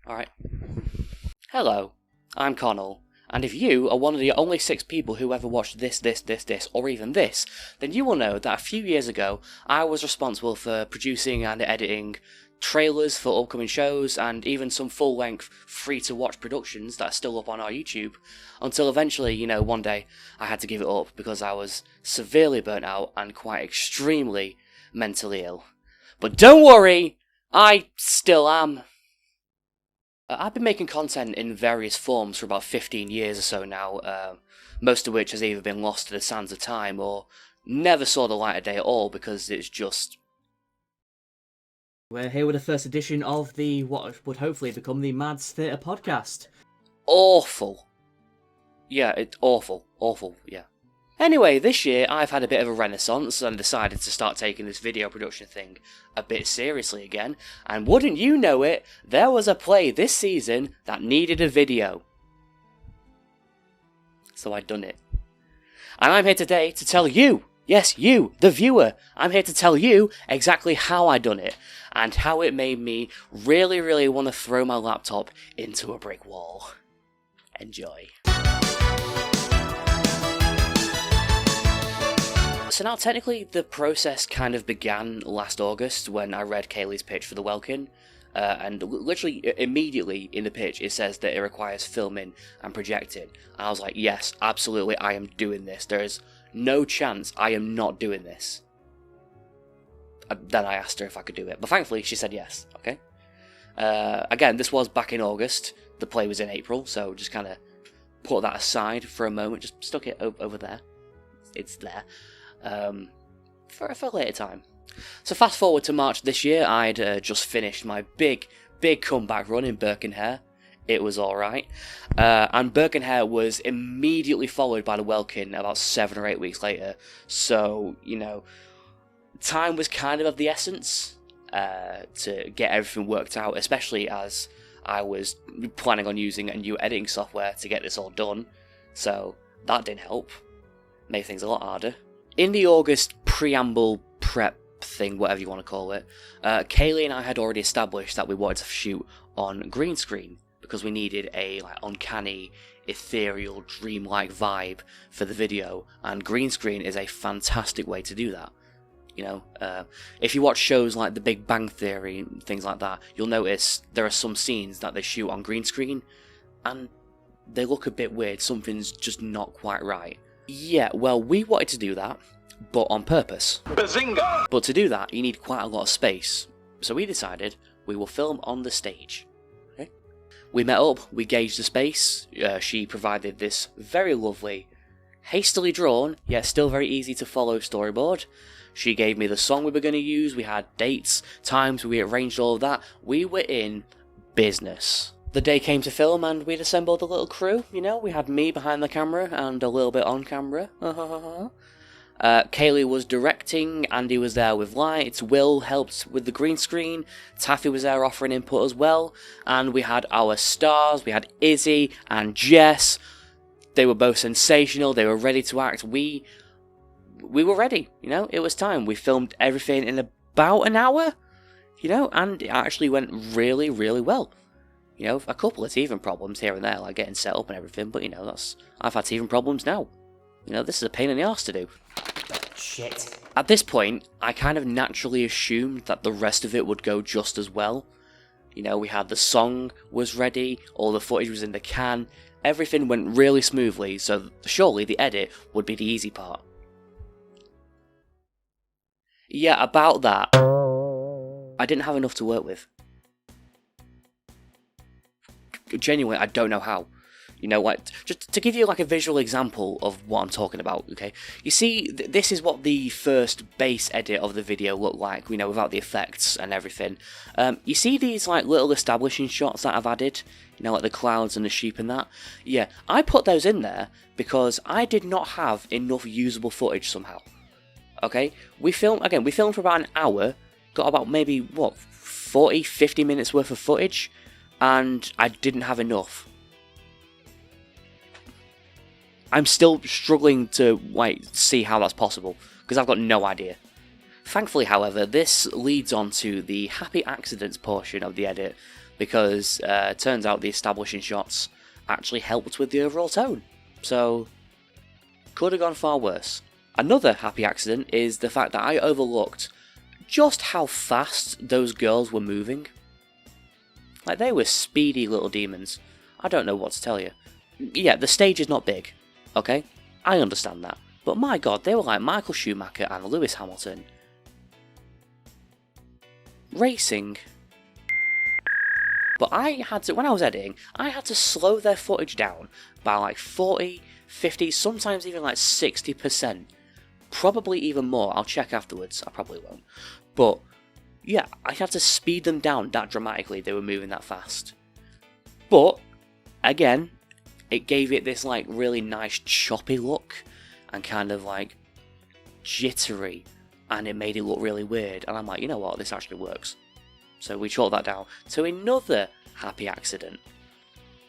Alright. Hello, I'm Connell, and if you are one of the only 6 people who ever watched this, or even this, then you will know that a few years ago, I was responsible for producing and editing trailers for upcoming shows, and even some full-length, free-to-watch productions that are still up on our YouTube, until eventually, one day, I had to give it up because I was severely burnt out and quite extremely mentally ill. But don't worry, I still am. I've been making content in various forms for about 15 years or so now, most of which has either been lost to the sands of time or never saw the light of day at all because it's just... We're here with the first edition of the what would hopefully become the Mads Theatre podcast. awful. Yeah, it's awful, yeah. Anyway, this year I've had a bit of a renaissance and decided to start taking this video production thing a bit seriously again, and wouldn't you know it, there was a play this season that needed a video. So I'd done it. And I'm here today to tell you, yes you, the viewer, I'm here to tell you exactly how I done it, and how it made me really want to throw my laptop into a brick wall. Enjoy. So now, technically, the process kind of began last August when I read Kaylee's pitch for the Welkin, and literally immediately in the pitch it says that it requires filming and projecting. And I was like, yes, absolutely, I am doing this. There is no chance I am not doing this. Then I asked her if I could do it, but thankfully she said yes, okay? Again, this was back in August, the play was in April, so just kind of put that aside for a moment, just stuck it over there. It's there. For a later time. So fast forward to March this year, I'd just finished my big comeback run in Birkenhair. It was alright. And Birkenhair was immediately followed by the Welkin about 7 or 8 weeks later. So, time was kind of the essence to get everything worked out, especially as I was planning on using a new editing software to get this all done. So that didn't help. Made things a lot harder. In the August preamble prep thing, whatever you want to call it, Kaylee and I had already established that we wanted to shoot on green screen because we needed a uncanny, ethereal, dreamlike vibe for the video, and green screen is a fantastic way to do that. If you watch shows like The Big Bang Theory and things like that, you'll notice there are some scenes that they shoot on green screen, and they look a bit weird. Something's just not quite right. Yeah, well, we wanted to do that, but on purpose. Bazinga! But to do that, you need quite a lot of space. So we decided we will film on the stage. Okay? We met up, we gauged the space. She provided this very lovely, hastily drawn, yet still very easy to follow storyboard. She gave me the song we were going to use, we had dates, times, we arranged all of that. We were in business. The day came to film and we'd assembled a little crew, we had me behind the camera and a little bit on camera. Kaylee was directing, Andy was there with lights, Will helped with the green screen, Taffy was there offering input as well, and we had our stars, we had Izzy and Jess. They were both sensational, they were ready to act, we were ready, it was time. We filmed everything in about an hour, and it actually went really well. A couple of teething problems here and there, like getting set up and everything, but I've had teething problems now. This is a pain in the arse to do. Shit. At this point, I kind of naturally assumed that the rest of it would go just as well. We had the song was ready, all the footage was in the can, everything went really smoothly, so surely the edit would be the easy part. Yeah, about that, I didn't have enough to work with. Genuinely, I don't know how. Just to give you a visual example of what I'm talking about, okay? You see, this is what the first base edit of the video looked like, without the effects and everything. You see these little establishing shots that I've added, like the clouds and the sheep and that? Yeah, I put those in there because I did not have enough usable footage somehow. Okay? We filmed for about an hour, got about maybe, 40, 50 minutes worth of footage, and I didn't have enough. I'm still struggling to see how that's possible, because I've got no idea. Thankfully, however, this leads on to the happy accidents portion of the edit, because it turns out the establishing shots actually helped with the overall tone. So, could have gone far worse. Another happy accident is the fact that I overlooked just how fast those girls were moving. Like, they were speedy little demons. I don't know what to tell you. Yeah, the stage is not big, okay? I understand that. But my god, they were like Michael Schumacher and Lewis Hamilton. Racing. But I had to, when I was editing, I had to slow their footage down by like 40, 50, sometimes even like 60%. Probably even more. I'll check afterwards. I probably won't. But yeah, I had to speed them down that dramatically. They were moving that fast. But again, it gave it this like really nice choppy look and kind of like jittery, and it made it look really weird. And I'm like, you know what, this actually works. So we chalked that down to another happy accident.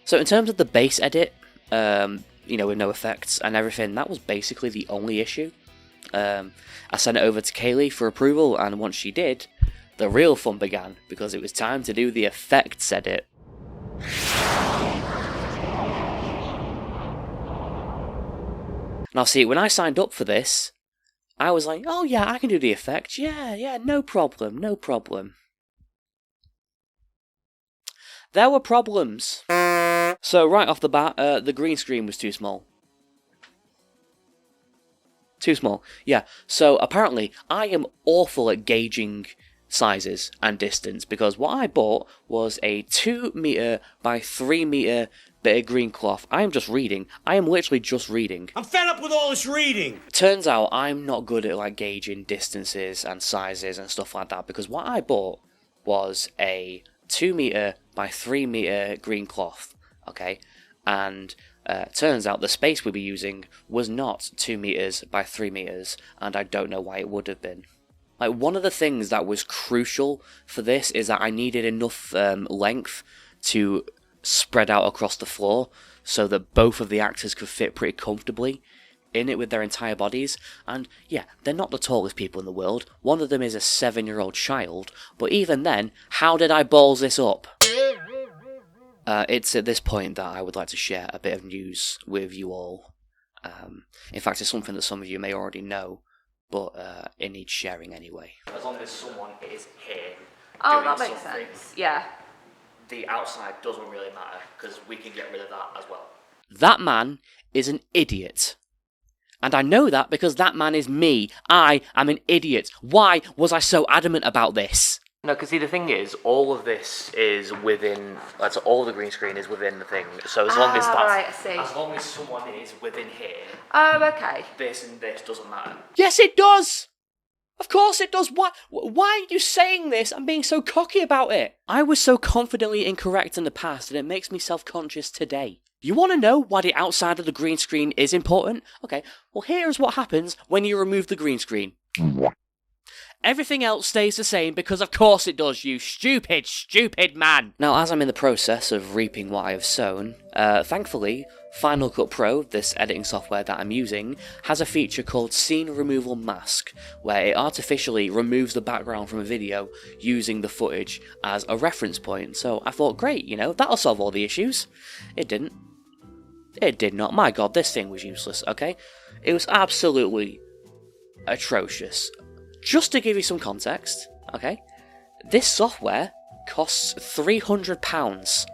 So in terms of the bass edit, you know, with no effects and everything, that was basically the only issue. I sent it over to Kaylee for approval, and once she did, the real fun began, because it was time to do the effects edit. Now see, when I signed up for this, I was like, oh yeah, I can do the effects, yeah, no problem, no problem. There were problems. So right off the bat, the green screen was too small. Too small, yeah. So apparently, I am awful at gauging sizes and distance, because what I bought was a 2 meter by 3 meter bit of green cloth. I am just reading. I am literally just reading. I'm fed up with all this reading! Turns out I'm not good at like gauging distances and sizes and stuff like that, because what I bought was a 2 meter by 3 meter green cloth, okay? And turns out the space we'd be using was not 2 meters by 3 meters, and I don't know why it would have been. Like, one of the things that was crucial for this is that I needed enough length to spread out across the floor so that both of the actors could fit pretty comfortably in it with their entire bodies. And yeah, they're not the tallest people in the world. One of them is a 7-year-old child, but even then, how did I balls this up? It's at this point that I would like to share a bit of news with you all. In fact, it's something that some of you may already know, but it needs sharing anyway. As long as someone is here doing that makes sense, yeah. The outside doesn't really matter, because we can get rid of that as well. That man is an idiot. And I know that because that man is me. I am an idiot. Why was I so adamant about this? No, because see, the thing is, all of this is within, so all the green screen is within the thing. So as long as that's, right, I see. As long as someone is within here, okay. this and this doesn't matter. Yes, it does! Of course it does. Why are you saying this and being so cocky about it? I was so confidently incorrect in the past, and it makes me self-conscious today. You want to know why the outside of the green screen is important? Okay, well here's what happens when you remove the green screen. Everything else stays the same, because of course it does, you stupid, stupid man! Now, as I'm in the process of reaping what I have sown, thankfully, Final Cut Pro, this editing software that I'm using, has a feature called Scene Removal Mask, where it artificially removes the background from a video using the footage as a reference point. So I thought, great, you know, that'll solve all the issues. It didn't. It did not. My god, this thing was useless, okay? It was absolutely atrocious. Just to give you some context, okay, this software costs £300.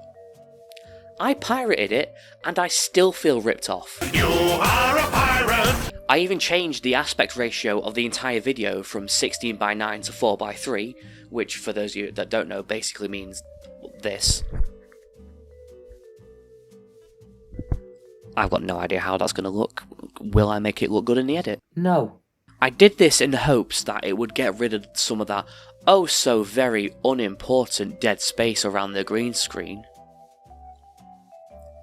I pirated it, and I still feel ripped off. You are a pirate! I even changed the aspect ratio of the entire video from 16:9 to 4:3, which, for those of you that don't know, basically means this. I've got no idea how that's going to look. Will I make it look good in the edit? No. I did this in the hopes that it would get rid of some of that oh so very unimportant dead space around the green screen.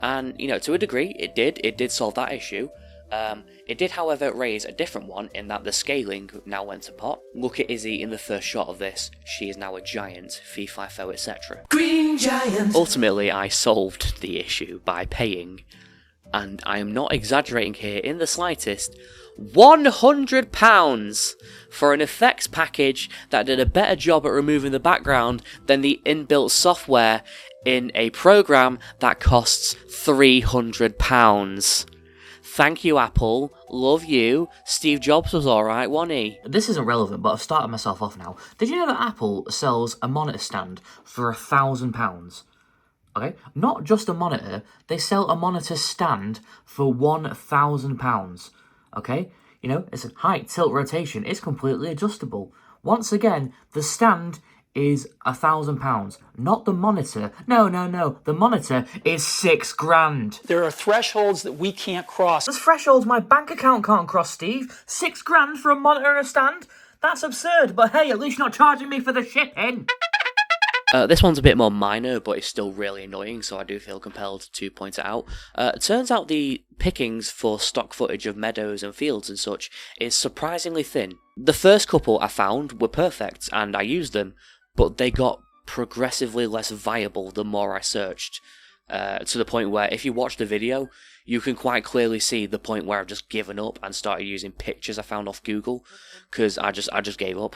And, you know, to a degree, it did solve that issue. It did, however, raise a different one in that the scaling now went to pot. Look at Izzy in the first shot of this. She is now a giant, fee fi fo, etc. Green giant! Ultimately, I solved the issue by paying and I am not exaggerating here in the slightest, £100 for an effects package that did a better job at removing the background than the inbuilt software in a program that costs £300. Thank you, Apple. Love you. Steve Jobs was alright, wasn't he? This isn't relevant, but I've started myself off now. Did you know that Apple sells a monitor stand for £1,000? Okay, not just a monitor, they sell a monitor stand for £1,000. Okay, you know, it's a height, tilt, rotation, it's completely adjustable. Once again, the stand is £1,000, not the monitor. No, the monitor is £6,000. There are thresholds that we can't cross. There's thresholds my bank account can't cross, Steve. £6,000 for a monitor and a stand? That's absurd, but hey, at least you're not charging me for the shipping. This one's a bit more minor, but it's still really annoying, so I do feel compelled to point it out. Turns out the pickings for stock footage of meadows and fields and such is surprisingly thin. The first couple I found were perfect, and I used them, but they got progressively less viable the more I searched, to the point where if you watch the video, you can quite clearly see the point where I've just given up and started using pictures I found off Google, because I just gave up.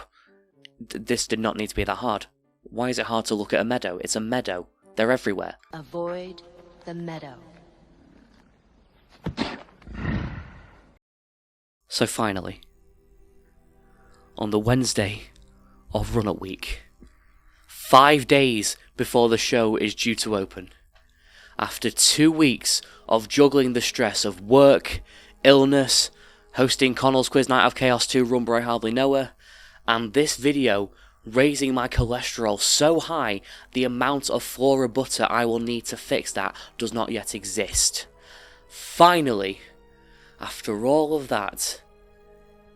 This did not need to be that hard. Why is it hard to look at a meadow? It's a meadow. They're everywhere. Avoid the meadow. So finally, on the Wednesday of run-up week, 5 days before the show is due to open, after 2 weeks of juggling the stress of work, illness, hosting Connell's Quiz Night of Chaos 2 Run But I Hardly Know Her, and this video raising my cholesterol so high the amount of flora butter I will need to fix that does not yet exist. Finally, after all of that,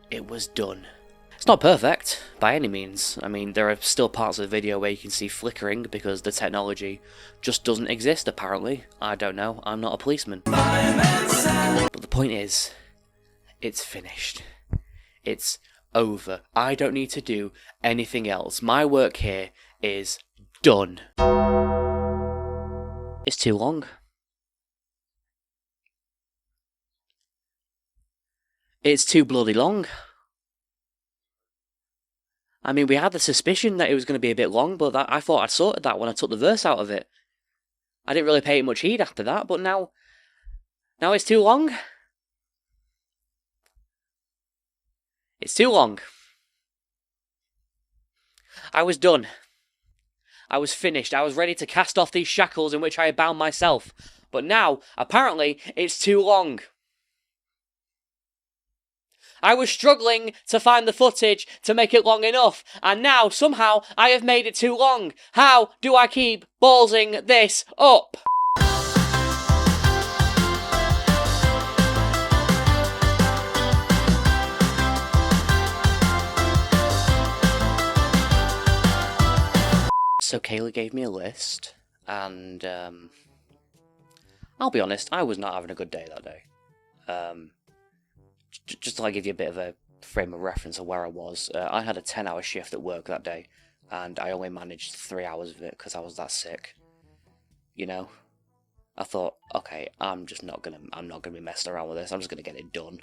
it was done. It's not perfect, by any means. I mean, there are still parts of the video where you can see flickering because the technology just doesn't exist, apparently. I don't know, I'm not a policeman. But the point is, it's finished. It's over. I don't need to do anything else. My work here is done. It's too long. It's too bloody long. I mean, we had the suspicion that it was going to be a bit long, but I thought I'd sorted that when I took the verse out of it. I didn't really pay it much heed after that, but now it's too long. It's too long. I was done. I was finished. I was ready to cast off these shackles in which I had bound myself. But now, apparently, it's too long. I was struggling to find the footage to make it long enough, and now, somehow, I have made it too long. How do I keep ballsing this up? So Kaylee gave me a list, and I'll be honest, I was not having a good day that day. Just to give you a bit of a frame of reference of where I was, I had a 10-hour shift at work that day, and I only managed 3 hours of it because I was that sick. You know, I thought, okay, I'm not gonna be messing around with this. I'm just gonna get it done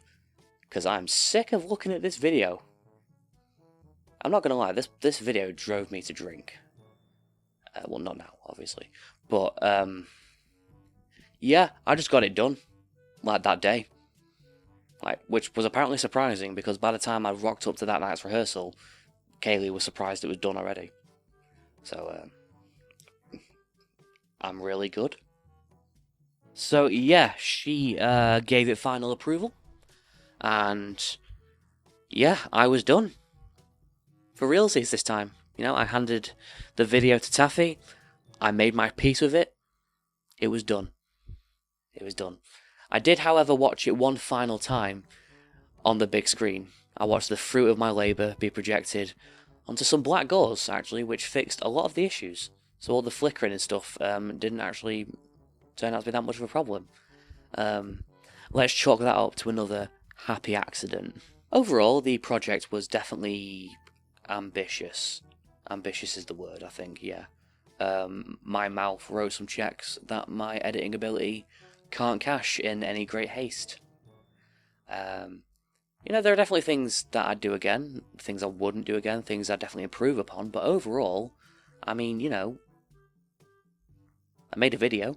because I'm sick of looking at this video. I'm not gonna lie, this video drove me to drink. Well, not now, obviously. But, yeah, I just got it done. That day. Which was apparently surprising, because by the time I rocked up to that night's rehearsal, Kaylee was surprised it was done already. So, I'm really good. So, yeah, she gave it final approval. And, yeah, I was done. For realsies this time. You know, I handed the video to Taffy, I made my peace with it, it was done. It was done. I did, however, watch it one final time on the big screen. I watched the fruit of my labour be projected onto some black gauze, actually, which fixed a lot of the issues. So all the flickering and stuff didn't actually turn out to be that much of a problem. Let's chalk that up to another happy accident. Overall, the project was definitely ambitious. Ambitious is the word, I think, yeah. My mouth wrote some checks that my editing ability can't cash in any great haste. You know, there are definitely things that I'd do again, things I wouldn't do again, things I'd definitely improve upon, but overall, I mean, you know, I made a video.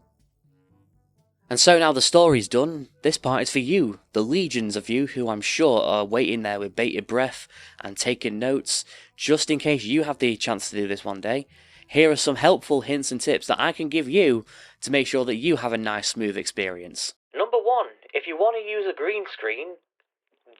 And so now the story's done, this part is for you, the legions of you who I'm sure are waiting there with bated breath and taking notes, just in case you have the chance to do this one day. Here are some helpful hints and tips that I can give you to make sure that you have a nice, smooth experience. Number 1, if you want to use a green screen,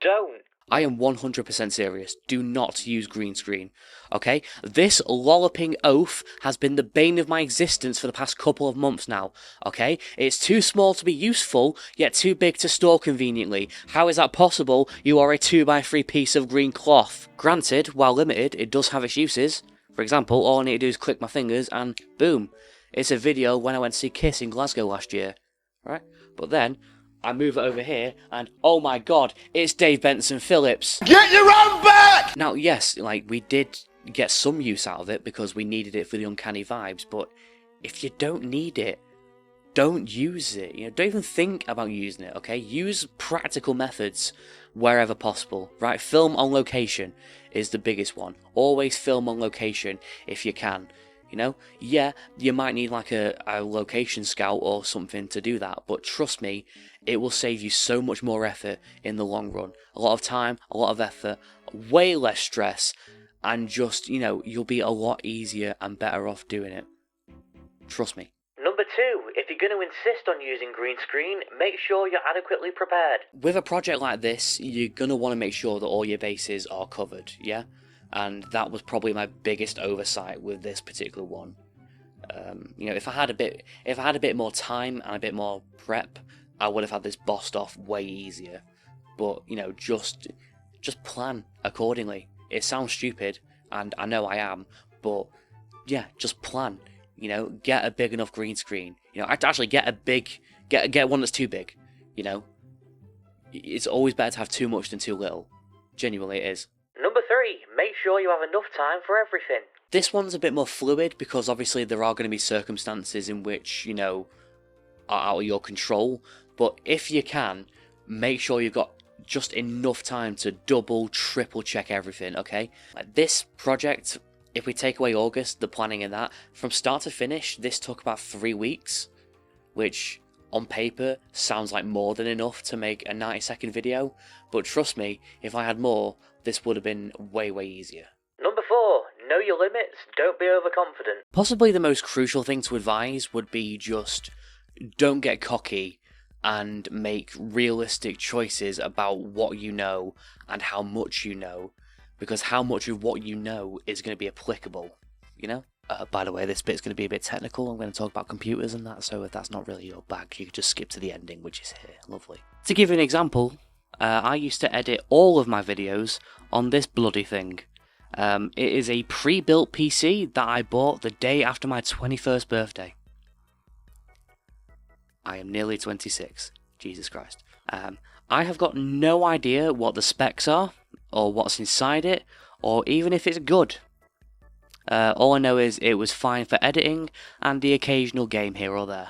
don't. I am 100% serious. Do not use green screen. Okay? This lolloping oaf has been the bane of my existence for the past couple of months now. Okay? It's too small to be useful, yet too big to store conveniently. How is that possible? You are a 2x3 piece of green cloth. Granted, while limited, it does have its uses. For example, all I need to do is click my fingers and boom. It's a video when I went to see Kiss in Glasgow last year. Right? But then I move it over here, and oh my god, it's Dave Benson Phillips. Get your own back! Now, yes, like, we did get some use out of it because we needed it for the uncanny vibes, but if you don't need it, don't use it. You know, don't even think about using it, okay? Use practical methods wherever possible, right? Film on location is the biggest one. Always film on location if you can. You know, yeah, you might need like a location scout or something to do that, but trust me, it will save you so much more effort in the long run. A lot of time, a lot of effort, way less stress, and just, you know, you'll be a lot easier and better off doing it. Trust me. Number 2, if you're going to insist on using green screen, make sure you're adequately prepared. With a project like this, you're going to want to make sure that all your bases are covered, yeah? And that was probably my biggest oversight with this particular one. You know, if I had a bit more time and a bit more prep, I would have had this bossed off way easier. But you know, just plan accordingly. It sounds stupid, and I know I am, but yeah, just plan. You know, get a big enough green screen. You know, actually get one that's too big. You know, it's always better to have too much than too little. Genuinely, it is. Number 3, make sure you have enough time for everything. This one's a bit more fluid because obviously there are going to be circumstances in which, you know, are out of your control. But if you can, make sure you've got just enough time to double, triple check everything, okay? Like this project, if we take away August, the planning in that, from start to finish, this took about 3 weeks, which on paper sounds like more than enough to make a 90-second video. But trust me, if I had more, this would have been way, way easier. Number 4, know your limits, don't be overconfident. Possibly the most crucial thing to advise would be just don't get cocky and make realistic choices about what you know and how much you know, because how much of what you know is going to be applicable, you know? By the way, this bit's going to be a bit technical. I'm going to talk about computers and that, so if that's not really your bag, you can just skip to the ending, which is here. Lovely. To give you an example, I used to edit all of my videos on this bloody thing. It is a pre-built PC that I bought the day after my 21st birthday. I am nearly 26. Jesus Christ. I have got no idea what the specs are, or what's inside it, or even if it's good. All I know is it was fine for editing and the occasional game here or there.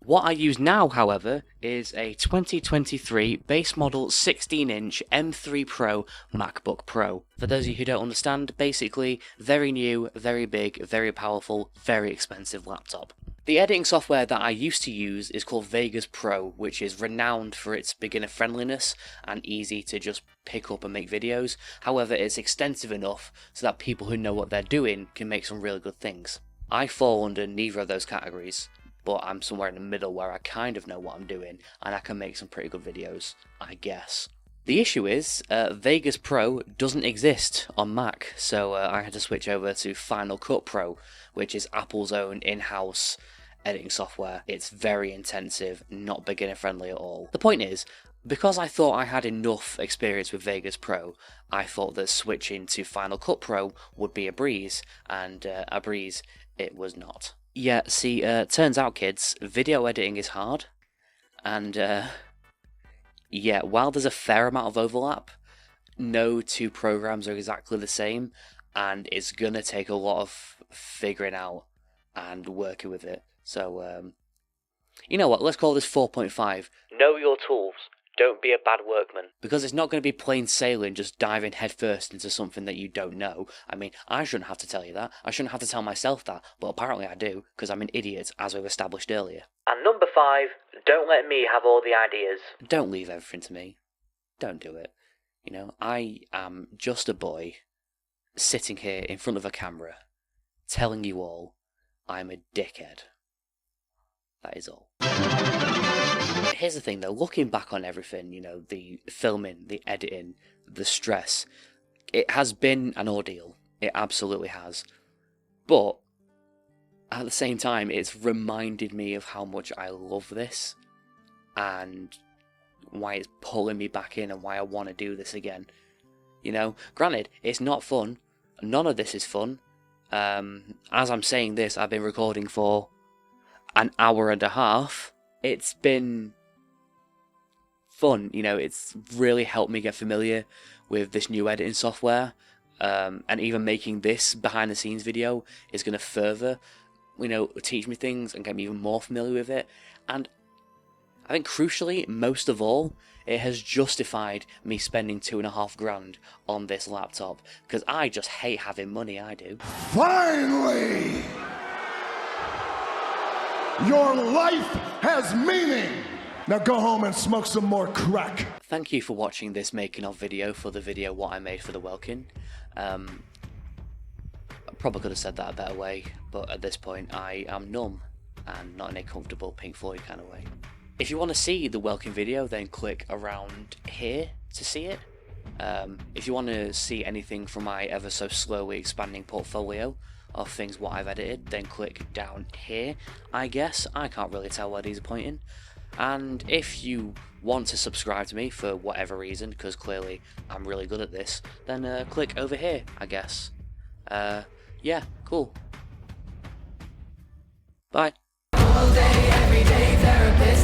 What I use now, however, is a 2023 base model 16-inch M3 Pro MacBook Pro. For those of you who don't understand, basically, very new, very big, very powerful, very expensive laptop. The editing software that I used to use is called Vegas Pro, which is renowned for its beginner friendliness and easy to just pick up and make videos. However, it's extensive enough so that people who know what they're doing can make some really good things. I fall under neither of those categories, but I'm somewhere in the middle where I kind of know what I'm doing and I can make some pretty good videos, I guess. The issue is, Vegas Pro doesn't exist on Mac, so I had to switch over to Final Cut Pro, which is Apple's own in-house editing software. It's very intensive, not beginner friendly at all. The point is, because I thought I had enough experience with Vegas Pro, I thought that switching to Final Cut Pro would be a breeze, and a breeze it was not. Yeah, see, turns out kids, video editing is hard, and yeah, while there's a fair amount of overlap, no two programs are exactly the same, and it's gonna take a lot of figuring out and working with it. So, You know what, let's call this 4.5. Know your tools. Don't be a bad workman. Because it's not going to be plain sailing, just diving headfirst into something that you don't know. I mean, I shouldn't have to tell you that. I shouldn't have to tell myself that. But apparently I do, because I'm an idiot, as we've established earlier. And number 5, don't let me have all the ideas. Don't leave everything to me. Don't do it. You know, I am just a boy, sitting here in front of a camera, telling you all I'm a dickhead. That is all. Here's the thing though, looking back on everything, you know, the filming, the editing, the stress, it has been an ordeal. It absolutely has. But at the same time, it's reminded me of how much I love this and why it's pulling me back in and why I want to do this again. You know, granted, it's not fun. None of this is fun. As I'm saying this, I've been recording for an hour and a half. It's been fun, you know, it's really helped me get familiar with this new editing software, and even making this behind the scenes video is going to further, you know, teach me things and get me even more familiar with it. And I think crucially, most of all, it has justified me spending $2,500 on this laptop, because I just hate having money, I do. Finally! Your life has meaning! Now go home and smoke some more crack. Thank you for watching this making of video for the video what I made for the Welkin. I probably could have said that a better way, but at this point I am numb, and not in a comfortable Pink Floyd kind of way. If you want to see the Welkin video, then click around here to see it. If you want to see anything from my ever so slowly expanding portfolio of things what I've edited, then click down here, I guess. I can't really tell where these are pointing. And if you want to subscribe to me for whatever reason, because clearly I'm really good at this, then click over here, I guess. Yeah, cool. Bye. All day, every day, therapist.